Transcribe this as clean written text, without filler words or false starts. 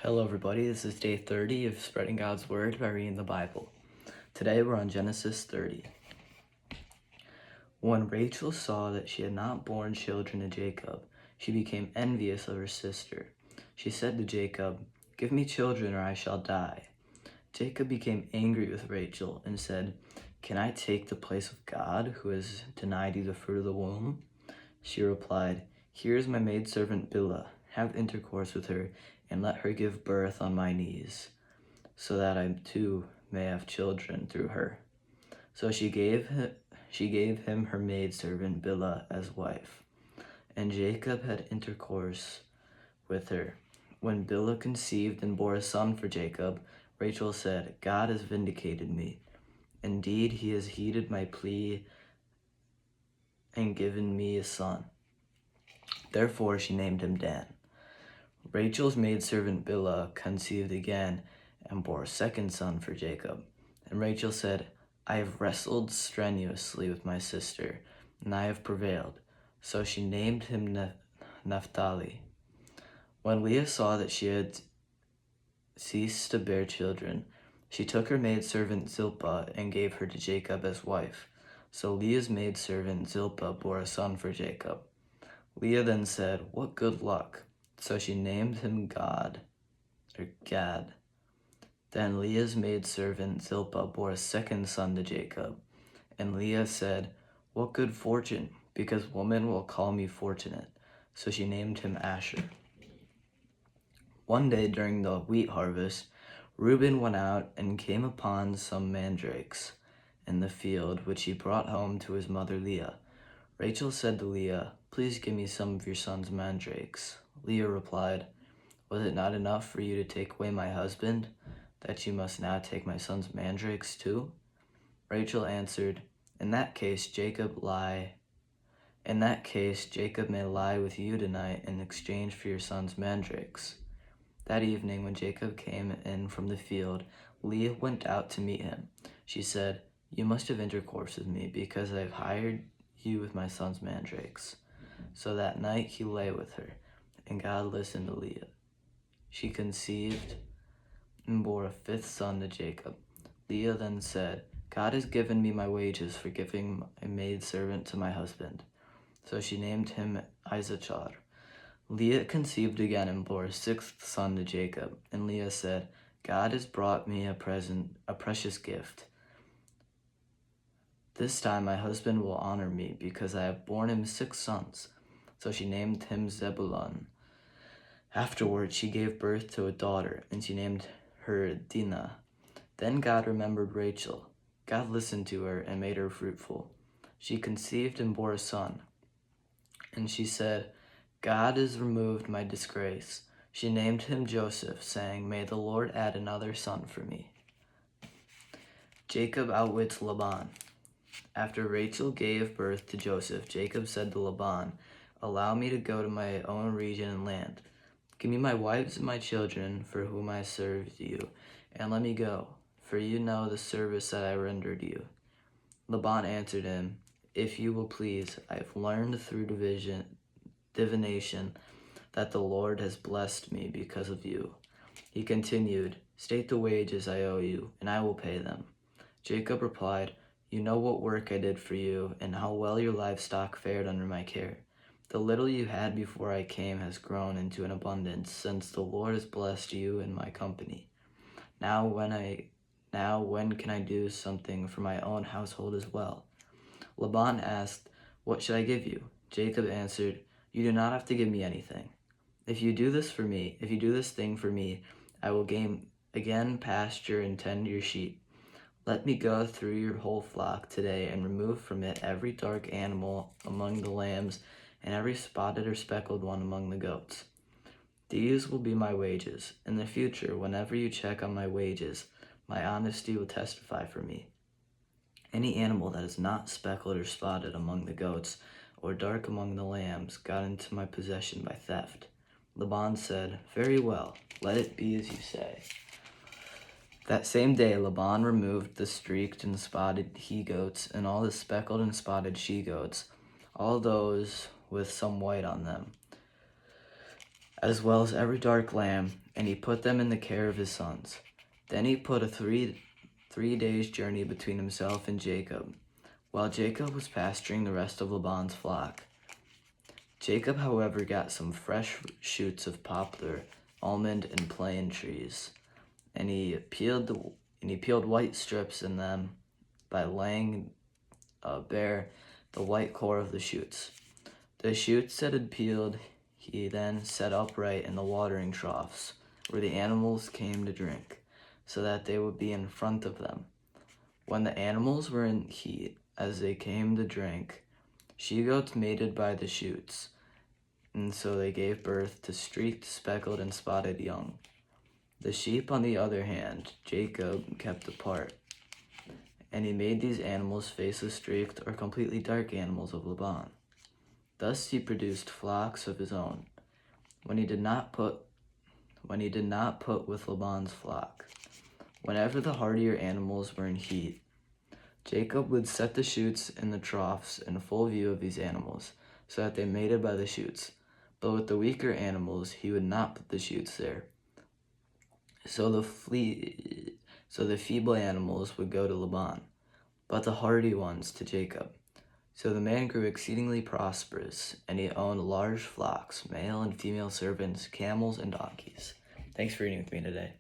Hello everybody, this is day 30 of Spreading God's Word by reading the Bible. Today we're on Genesis 30. When Rachel saw that she had not borne children to Jacob, she became envious of her sister. She said to Jacob, "Give me children or I shall die." Jacob became angry with Rachel and said, "Can I take the place of God, who has denied you the fruit of the womb?" She replied, "Here is my maidservant Bilhah. Have intercourse with her, and let her give birth on my knees, so that I too may have children through her." So she gave him her maidservant Bilhah as wife, and Jacob had intercourse with her. When Bilhah conceived and bore a son for Jacob, Rachel said, "God has vindicated me. Indeed, he has heeded my plea and given me a son." Therefore she named him Dan. Rachel's maidservant Bilhah conceived again and bore a second son for Jacob. And Rachel said, "I have wrestled strenuously with my sister, and I have prevailed." So she named him Naphtali. When Leah saw that she had ceased to bear children, she took her maidservant Zilpah and gave her to Jacob as wife. So Leah's maidservant Zilpah bore a son for Jacob. Leah then said, "What good luck!" So she named him Gad. Then Leah's maidservant Zilpah bore a second son to Jacob. And Leah said, "What good fortune, because woman will call me fortunate." So she named him Asher. One day during the wheat harvest, Reuben went out and came upon some mandrakes in the field, which he brought home to his mother Leah. Rachel said to Leah, "Please give me some of your son's mandrakes." Leah replied, "Was it not enough for you to take away my husband, that you must now take my son's mandrakes too?" Rachel answered, In that case, Jacob may lie with you tonight in exchange for your son's mandrakes." That evening, when Jacob came in from the field, Leah went out to meet him. She said, "You must have intercourse with me, because I have hired you with my son's mandrakes." So that night he lay with her, and God listened to Leah. She conceived and bore a fifth son to Jacob. Leah then said, "God has given me my wages for giving a maidservant to my husband." So she named him Issachar. Leah conceived again and bore a sixth son to Jacob. And Leah said, "God has brought me a precious gift. This time my husband will honor me, because I have borne him 6 sons." So she named him Zebulun. Afterward she gave birth to a daughter, and she named her Dinah. Then God remembered Rachel. God listened to her and made her fruitful. She conceived and bore a son. And she said, "God has removed my disgrace." She named him Joseph, saying, "May the Lord add another son for me." Jacob outwits Laban. After Rachel gave birth to Joseph, Jacob said to Laban, "Allow me to go to my own region and land. Give me my wives and my children, for whom I served you, and let me go, for you know the service that I rendered you." Laban answered him, "If you will please, I have learned through divination that the Lord has blessed me because of you." He continued, "State the wages I owe you, and I will pay them." Jacob replied, "You know what work I did for you, and how well your livestock fared under my care. The little you had before I came has grown into an abundance, since the Lord has blessed you in my company. Now when can I do something for my own household as well?" Laban asked, "What should I give you?" Jacob answered, "You do not have to give me anything. If you do this thing for me, I will again pasture and tend your sheep. Let me go through your whole flock today and remove from it every dark animal among the lambs and every spotted or speckled one among the goats. These will be my wages. In the future, whenever you check on my wages, my honesty will testify for me. Any animal that is not speckled or spotted among the goats or dark among the lambs got into my possession by theft." Laban said, "Very well, let it be as you say." That same day Laban removed the streaked and spotted he-goats and all the speckled and spotted she-goats, all those with some white on them. as well as every dark lamb, and he put them in the care of his sons. Then he put a three days' journey between himself and Jacob, while Jacob was pasturing the rest of Laban's flock. Jacob, however, got some fresh shoots of poplar, almond, and plane trees, and he peeled white strips in them by laying bare the white core of the shoots. The shoots that had peeled he then set upright in the watering troughs, where the animals came to drink, so that they would be in front of them. When the animals were in heat, as they came to drink, she-goats mated by the shoots, and so they gave birth to streaked, speckled, and spotted young. The sheep, on the other hand, Jacob kept apart, and he made these animals faceless, streaked, or completely dark animals of Laban. Thus he produced flocks of his own, when he did not put with Laban's flock. Whenever the hardier animals were in heat, Jacob would set the shoots in the troughs in full view of these animals, so that they mated by the shoots. But with the weaker animals, he would not put the shoots there. So the feeble animals would go to Laban, but the hardy ones to Jacob. So the man grew exceedingly prosperous, and he owned large flocks, male and female servants, camels, and donkeys. Thanks for reading with me today.